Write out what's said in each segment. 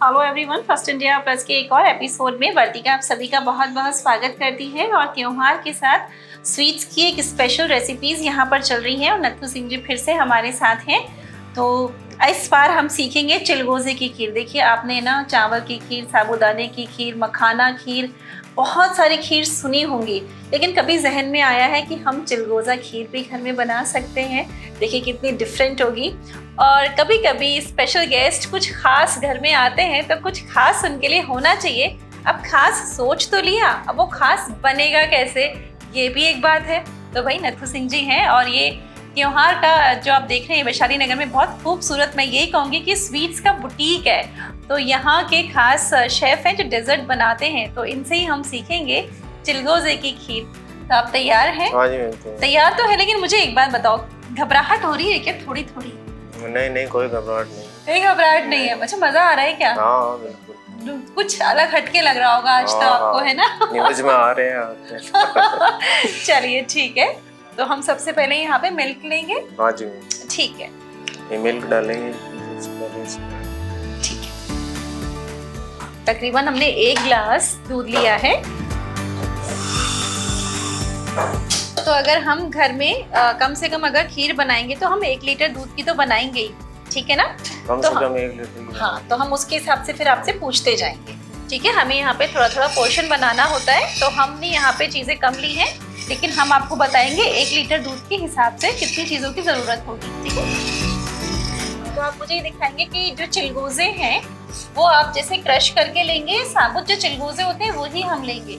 Hello everyone, first India plus के एक और एपिसोड में वर्तिका आप सभी का बहुत बहुत स्वागत करती है। और त्योहार के साथ स्वीट्स की एक स्पेशल रेसिपीज यहाँ पर चल रही है और नत्थु सिंह जी फिर से हमारे साथ हैं। तो इस बार हम सीखेंगे चिलगोजे की खीर। देखिए आपने ना चावल की खीर, साबूदाने की खीर, मखाना खीर, बहुत सारी खीर सुनी होंगी, लेकिन कभी जहन में आया है कि हम चिलगोजा खीर भी घर में बना सकते हैं। देखिए कितनी डिफरेंट होगी। और कभी कभी स्पेशल गेस्ट कुछ खास घर में आते हैं तो कुछ खास उनके लिए होना चाहिए। अब खास सोच तो लिया, अब वो खास बनेगा कैसे, ये भी एक बात है। तो भाई नत्थु सिंह जी हैं और ये त्योहार का जो आप देख रहे हैं वैशाली नगर में बहुत खूबसूरत, मैं यही कहूँगी कि स्वीट्स का बुटीक है। तो यहाँ के खास शेफ हैं जो डेजर्ट बनाते हैं, तो इनसे ही हम सीखेंगे चिलगोजे की खीर। तो आप तैयार हैं? हाँ जी, तैयार तो है, लेकिन मुझे एक बात बताओ, घबराहट हो रही है क्या? थोड़ी थोड़ी? नहीं, कोई घबराहट नहीं। कोई घबराहट नहीं है? अच्छा, मजा आ रहा है क्या? हाँ बिल्कुल। कुछ अलग हटके लग रहा होगा आज तो आपको, है ना? न्यूज में आ रहे हैं। चलिए ठीक है, तो हम सबसे पहले यहाँ पे मिल्क लेंगे। हाँ जी, ठीक है, ये मिल्क डालेंगे। ठीक है। तकरीबन हमने 1 गिलास दूध लिया है। तो अगर हम घर में कम से कम अगर खीर बनाएंगे तो हम 1 लीटर दूध की तो बनाएंगे ही, ठीक है ना? कम तो से कम 1 लीटर। हाँ, तो हम उसके हिसाब से फिर आपसे पूछते जाएंगे, ठीक है? हमें यहाँ पे थोड़ा थोड़ा पोर्शन बनाना होता है, तो हमने यहाँ पे चीजें कम ली हैं, लेकिन हम आपको बताएंगे 1 लीटर दूध के हिसाब से कितनी चीजों की जरूरत होगी, ठीक है? तो आप मुझे ये दिखाएंगे कि जो चिलगोजे हैं वो आप जैसे क्रश करके लेंगे, साबुत जो चिलगोजे होते हैं वही हम लेंगे?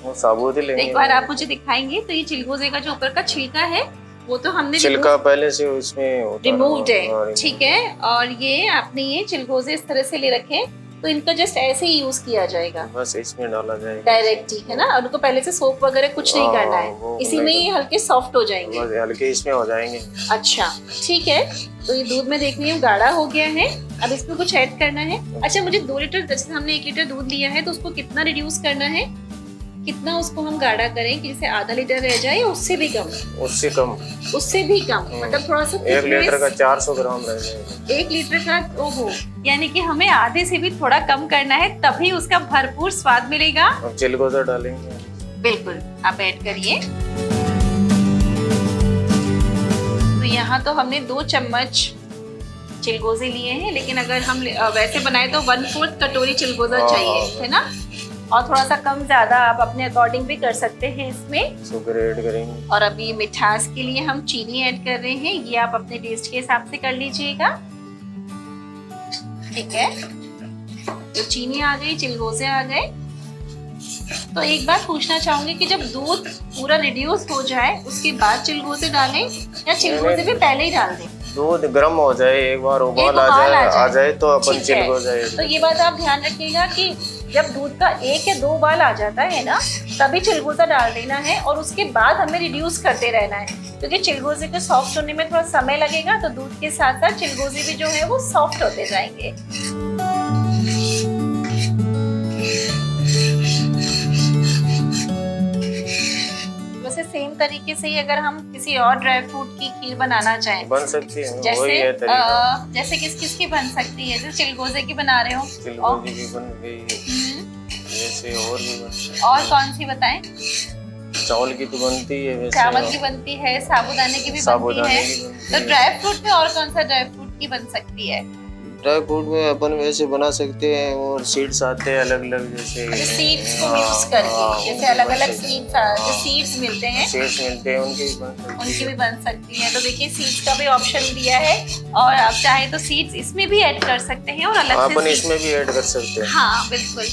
वो साबुत ही लेंगे। एक बार आप मुझे दिखाएंगे। तो ये चिलगोजे का जो ऊपर का छिलका है वो तो हमने छिलका पहले से उसमें रिमूव्ड है, ठीक है? और ये आपने ये चिलगोजे इस तरह से ले रखे, तो इनका जस्ट ऐसे ही यूज किया जाएगा, बस इसमें डाला जाएगा डायरेक्ट, ठीक है ना? और उनको पहले से सोप वगैरह कुछ नहीं करना है, इसी में ही हल्के सॉफ्ट हो जाएंगे। बस हल्के इसमें हो जाएंगे। अच्छा ठीक है, तो ये दूध में देख रही हूँ गाढ़ा हो गया है। अब इसमें कुछ ऐड करना है। अच्छा, मुझे 2 लीटर, जैसे हमने 1 लीटर दूध लिया है तो उसको कितना रिड्यूस करना है, कितना उसको हम गाढ़ा करें कि जैसे आधा लीटर रह जाए, उससे भी कम? उससे कम। उससे भी कम, मतलब थोड़ा सा 1 लीटर का 400 ग्राम रह जाएगा। 1 लीटर का, ओहो, यानी कि हमें आधे से भी थोड़ा कम करना है, तभी उसका भरपूर स्वाद मिलेगा। अब चिलगोजा डालेंगे। बिल्कुल, आप ऐड करिए। तो यहाँ तो हमने 2 चम्मच चिलगोजे लिए हैं, लेकिन अगर हम वैसे बनाए तो 1/4 कटोरी चिलगोजा चाहिए, है ना? और थोड़ा सा कम ज्यादा आप अपने अकॉर्डिंग भी कर सकते हैं इसमें। शुगर ऐड करेंगे। और अभी मिठास के लिए हम चीनी ऐड कर रहे हैं, ये आप अपने टेस्ट के हिसाब से कर लीजिएगा, ठीक है? तो चीनी आ गई, चिलगोजे आ गए। तो एक बात पूछना चाहूंगी कि जब दूध पूरा रिड्यूस हो जाए उसके बाद चिलगोजे डालें या चिलगोजे भी पहले ही डाल दें? दूध गर्म हो जाए, एक बार उबाल आ जाए तो अपन चिलगोजा। तो ये बात आप ध्यान रखिएगा कि जब दूध का 1 या 2 उबाल आ जाता है ना, तभी चिलगोजा डाल देना है और उसके बाद हमें रिड्यूस करते रहना है, क्योंकि चिलगोजे के सॉफ्ट होने में थोड़ा समय लगेगा। तो दूध के साथ साथ चिलगोजे भी जो है वो सॉफ्ट होते जाएंगे। वैसे सेम तरीके से ही अगर हम किसी और ड्राई फ्रूट की खीर बनाना चाहें, बन सकती है। जैसे किस किस की बन सकती है? जैसे चिलगोजे की बना रहे हो, चिलगोजे की बन गई, जैसे और भी बन। और कौन सी बताएं? चावल की तो बनती है, वैसे चावल की बनती है, साबूदाने की भी बनती है। तो ड्राई फ्रूट में और कौन सा ड्राई फ्रूट की बन सकती है? ड्राई फ्रूट में अपन वैसे बना सकते हैं, और सीड्स आते हैं अलग अलग, जैसे सीड्स को यूज करके, जैसे अलग अलग सीड्स जो सीड्स मिलते हैं, उनकी भी बन सकती है। तो देखिए सीड्स का भी ऑप्शन दिया है, और आप चाहे तो सीड्स इसमें भी ऐड कर सकते हैं और अलग से अपन इसमें भी ऐड कर सकते हैं। हाँ बिल्कुल।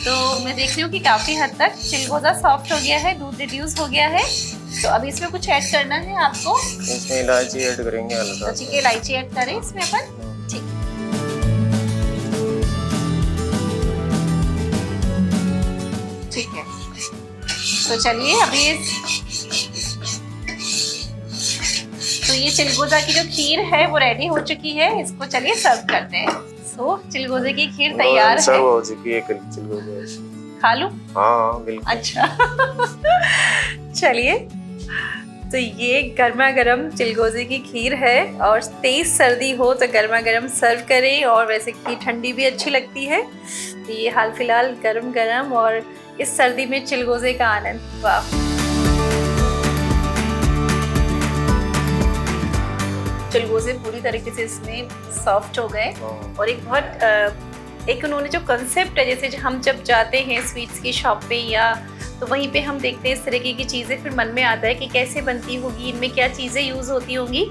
तो मैं देख रही हूँ कि काफी हद तक चिलगोजा सॉफ्ट हो गया है, दूध रिड्यूस हो गया है। तो अब इसमें कुछ ऐड करना है आपको? इसमें इलायची ऐड करेंगे हल्का। तो ठीक है, इलायची ऐड करें इसमें अपन, ठीक है। ठीक है, तो चलिए अभी तो ये चिलगोजा की जो खीर है वो रेडी हो चुकी है, इसको चलिए सर्व करते हैं। सो चिलगोजे की खीर तैयार है। सर्व हो चुकी है चिलगोजा। खा लूं? हाँ बिल्कुल। अच्छा चलिए, तो ये गर्मा गर्म चिलगोजे की खीर है और तेज सर्दी हो तो गर्मा गर्म सर्व करें, और वैसे खीर ठंडी भी अच्छी लगती है। तो ये हाल फिलहाल गरम गरम और इस सर्दी में चिलगोजे का आनंद। वाह! चिलगोजे पूरी तरीके से इसमें सॉफ्ट हो गए और एक बहुत एक उन्होंने जो कंसेप्ट है, जैसे हम जब जाते हैं स्वीट्स की शॉप पे या तो वहीं पे हम देखते हैं इस तरीके की चीज़ें, फिर मन में आता है कि कैसे बनती होगी, इनमें क्या चीज़ें यूज़ होती होंगी।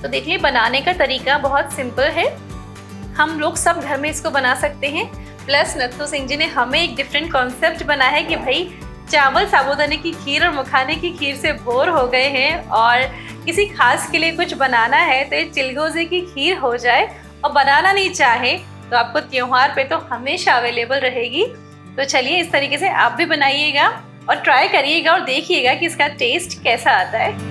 तो देखिए बनाने का तरीका बहुत सिंपल है, हम लोग सब घर में इसको बना सकते हैं। प्लस नत्थू सिंह जी ने हमें एक डिफरेंट कॉन्सेप्ट बनाया है कि भाई चावल साबूदाने की खीर और मखाने की खीर से बोर हो गए हैं और किसी खास के लिए कुछ बनाना है तो ये चिलगोजे की खीर हो जाए, और बनाना नहीं चाहे तो आपको त्योहार पे तो हमेशा अवेलेबल रहेगी। तो चलिए इस तरीके से आप भी बनाइएगा और ट्राई करिएगा और देखिएगा कि इसका टेस्ट कैसा आता है।